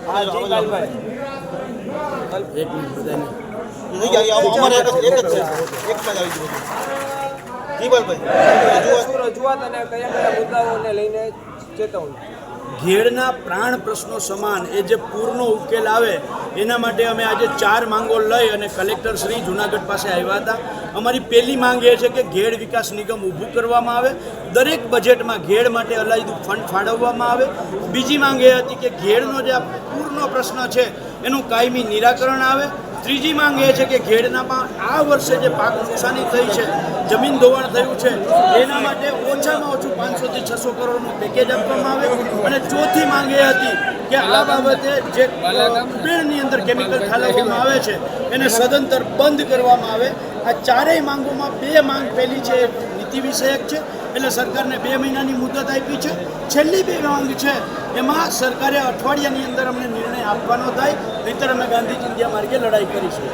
એક મિનિટ બધાને અમારે એક જ છે, એકમાં જ આવી ગયું. જીવલભાઈ રજૂઆત અને કયા કયા મુદ્દાઓને લઈને ચેતવણી? ઘેડના પ્રાણ પ્રશ્નો સમાન એ જે પૂરનો ઉકેલ આવે એના માટે અમે આજે 4 માંગો લઈ અને કલેક્ટર શ્રી જુનાગઢ પાસે આવ્યા હતા. અમારી પહેલી માંગ એ છે કે ઘેડ વિકાસ નિગમ ઊભું કરવામાં આવે, દરેક બજેટમાં ઘેડ માટે અલાયદું ફંડ ફાળવવામાં આવે. બીજી માંગ એ હતી કે ઘેડનો જે આ પૂરનો પ્રશ્ન છે એનું કાયમી નિરાકરણ આવે. ત્રીજી માંગ એ છે કે ઘેડનામાં આ વર્ષે જે પાક નુકસાની થઈ છે, જમીન ધોવાણ થયું છે, એના માટે ઓછામાં ઓછું 500 થી 600 કરોડનું પેકેજ આપવામાં આવે. અને ચોથી માંગ એ હતી કે આ બાબતે જે ઉબેરની અંદર કેમિકલ ઠાલવવામાં આવે છે એને સદંતર બંધ કરવામાં આવે. આ ચારેય માંગોમાં 2 માંગ પહેલી છે નીતિ વિષયક છે, એટલે સરકારને 2 મહિનાની મુદત આપી છે. છેલ્લી 2 માંગ છે એમાં સરકારે અઠવાડિયાની અંદર અમને નિર્ણય આપવાનો થાય, નહીંતર અમે ગાંધી ચિંધ્યા માર્ગે લડાઈ કરીશું.